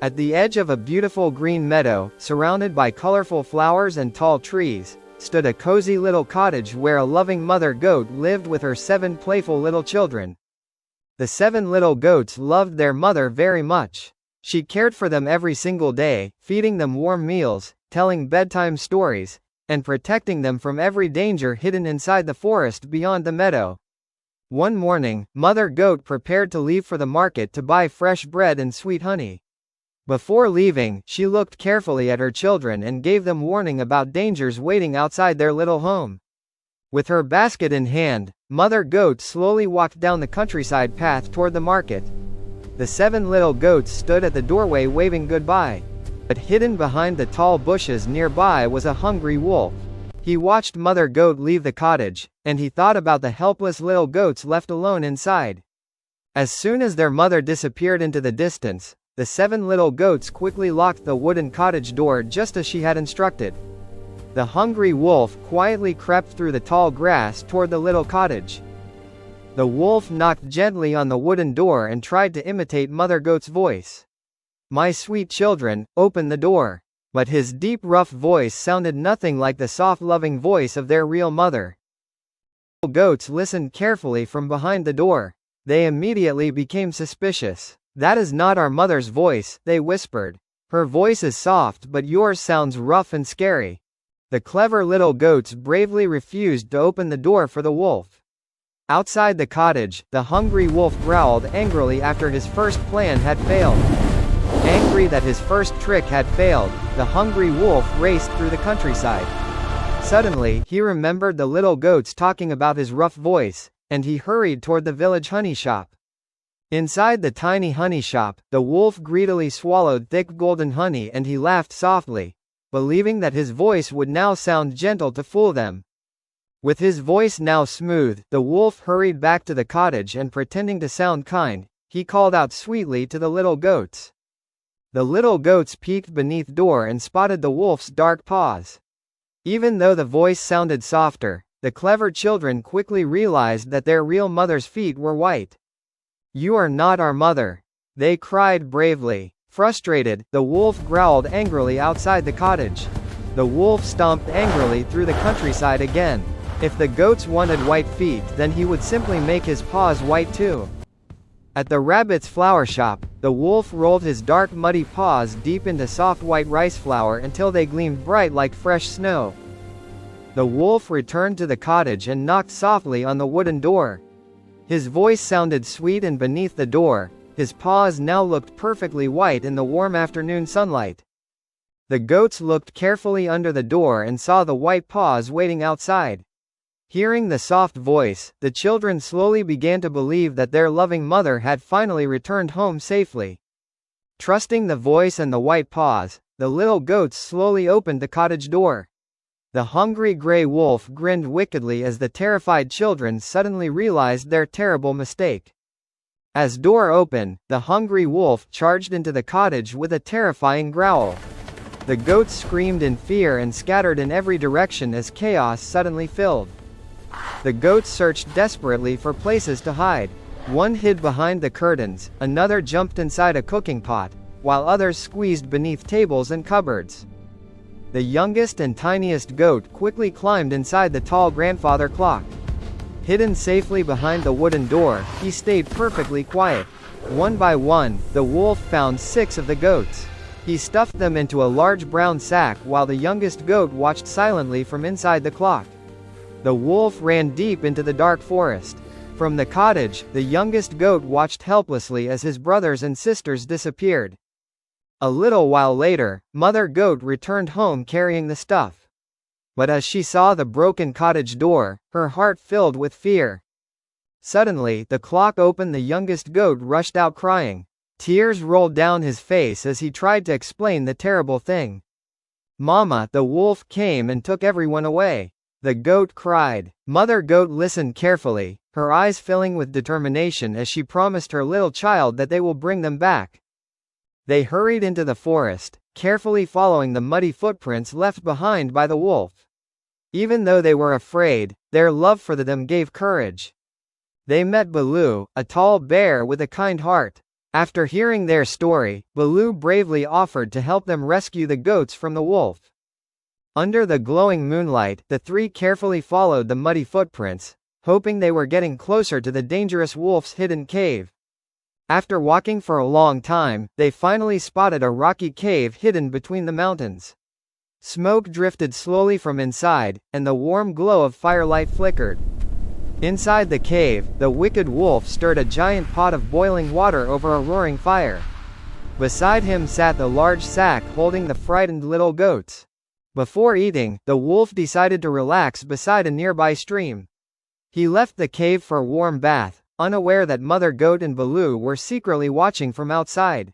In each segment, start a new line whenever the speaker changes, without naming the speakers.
At the edge of a beautiful green meadow, surrounded by colorful flowers and tall trees, stood a cozy little cottage where a loving mother goat lived with her 7 playful little children. The 7 little goats loved their mother very much. She cared for them every single day, feeding them warm meals, telling bedtime stories, and protecting them from every danger hidden inside the forest beyond the meadow. One morning, Mother Goat prepared to leave for the market to buy fresh bread and sweet honey. Before leaving, she looked carefully at her children and gave them warning about dangers waiting outside their little home. With her basket in hand, Mother Goat slowly walked down the countryside path toward the market. The 7 little goats stood at the doorway waving goodbye. But hidden behind the tall bushes nearby was a hungry wolf. He watched Mother Goat leave the cottage, and he thought about the helpless little goats left alone inside. As soon as their mother disappeared into the distance, the 7 little goats quickly locked the wooden cottage door just as she had instructed. The hungry wolf quietly crept through the tall grass toward the little cottage. The wolf knocked gently on the wooden door and tried to imitate Mother Goat's voice. "My sweet children, open the door." But his deep rough voice sounded nothing like the soft loving voice of their real mother. The goats listened carefully from behind the door. They immediately became suspicious. "That is not our mother's voice," they whispered. "Her voice is soft but yours sounds rough and scary." The clever little goats bravely refused to open the door for the wolf. Outside the cottage, the hungry wolf growled angrily after his first plan had failed. Angry that his first trick had failed, the hungry wolf raced through the countryside. Suddenly, he remembered the little goats talking about his rough voice, and he hurried toward the village honey shop. Inside the tiny honey shop, the wolf greedily swallowed thick golden honey and he laughed softly, believing that his voice would now sound gentle to fool them. With his voice now smooth, the wolf hurried back to the cottage and pretending to sound kind, he called out sweetly to the little goats. The little goats peeked beneath the door and spotted the wolf's dark paws. Even though the voice sounded softer, the clever children quickly realized that their real mother's feet were white. "You are not our mother," they cried bravely. Frustrated, the wolf growled angrily outside the cottage. The wolf stomped angrily through the countryside again. If the goats wanted white feet, then he would simply make his paws white too. At the rabbit's flower shop, the wolf rolled his dark muddy paws deep into soft white rice flour until they gleamed bright like fresh snow. The wolf returned to the cottage and knocked softly on the wooden door. His voice sounded sweet and beneath the door, his paws now looked perfectly white in the warm afternoon sunlight. The goats looked carefully under the door and saw the white paws waiting outside. Hearing the soft voice, the children slowly began to believe that their loving mother had finally returned home safely. Trusting the voice and the white paws, the little goats slowly opened the cottage door. The hungry gray wolf grinned wickedly as the terrified children suddenly realized their terrible mistake. As door opened, the hungry wolf charged into the cottage with a terrifying growl. The goats screamed in fear and scattered in every direction as chaos suddenly filled. The goats searched desperately for places to hide. One hid behind the curtains, another jumped inside a cooking pot, while others squeezed beneath tables and cupboards. The youngest and tiniest goat quickly climbed inside the tall grandfather clock. Hidden safely behind the wooden door, he stayed perfectly quiet. One by one, the wolf found 6 of the goats. He stuffed them into a large brown sack while the youngest goat watched silently from inside the clock. The wolf ran deep into the dark forest. From the cottage, the youngest goat watched helplessly as his brothers and sisters disappeared. A little while later, Mother Goat returned home carrying the stuff. But as she saw the broken cottage door, her heart filled with fear. Suddenly, the clock opened. The youngest goat rushed out crying. Tears rolled down his face as he tried to explain the terrible thing. "Mama, the wolf came and took everyone away," the goat cried. Mother Goat listened carefully, her eyes filling with determination as she promised her little child that they will bring them back. They hurried into the forest, carefully following the muddy footprints left behind by the wolf. Even though they were afraid, their love for them gave courage. They met Baloo, a tall bear with a kind heart. After hearing their story, Baloo bravely offered to help them rescue the goats from the wolf. Under the glowing moonlight, the three carefully followed the muddy footprints, hoping they were getting closer to the dangerous wolf's hidden cave. After walking for a long time, they finally spotted a rocky cave hidden between the mountains. Smoke drifted slowly from inside, and the warm glow of firelight flickered. Inside the cave, the wicked wolf stirred a giant pot of boiling water over a roaring fire. Beside him sat the large sack holding the frightened little goats. Before eating, the wolf decided to relax beside a nearby stream. He left the cave for a warm bath, unaware that Mother Goat and Baloo were secretly watching from outside.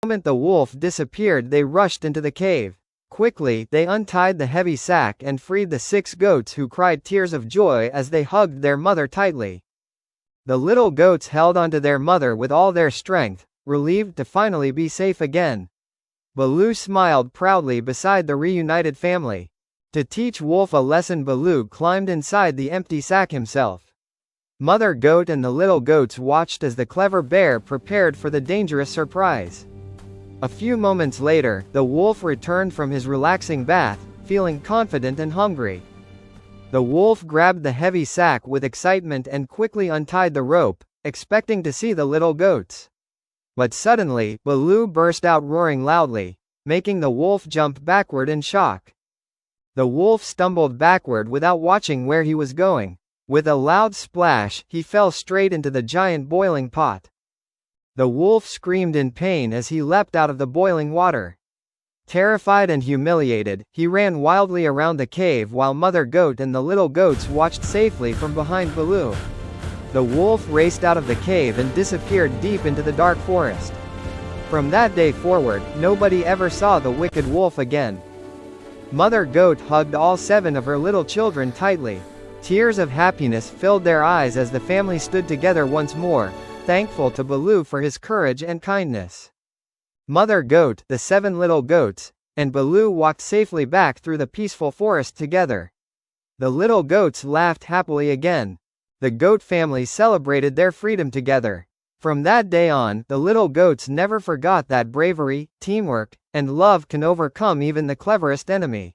The moment the wolf disappeared, they rushed into the cave. Quickly, they untied the heavy sack and freed the 6 goats, who cried tears of joy as they hugged their mother tightly. The little goats held onto their mother with all their strength, relieved to finally be safe again. Baloo smiled proudly beside the reunited family. To teach Wolf a lesson, Baloo climbed inside the empty sack himself. Mother Goat and the little goats watched as the clever bear prepared for the dangerous surprise. A few moments later, the wolf returned from his relaxing bath, feeling confident and hungry. The wolf grabbed the heavy sack with excitement and quickly untied the rope, expecting to see the little goats. But suddenly, Baloo burst out roaring loudly, making the wolf jump backward in shock. The wolf stumbled backward without watching where he was going. With a loud splash, he fell straight into the giant boiling pot. The wolf screamed in pain as he leapt out of the boiling water. Terrified and humiliated, he ran wildly around the cave while Mother Goat and the little goats watched safely from behind Baloo. The wolf raced out of the cave and disappeared deep into the dark forest. From that day forward, nobody ever saw the wicked wolf again. Mother Goat hugged all 7 of her little children tightly. Tears of happiness filled their eyes as the family stood together once more, thankful to Baloo for his courage and kindness. Mother Goat, the 7 little goats, and Baloo walked safely back through the peaceful forest together. The little goats laughed happily again. The goat family celebrated their freedom together. From that day on, the little goats never forgot that bravery, teamwork, and love can overcome even the cleverest enemy.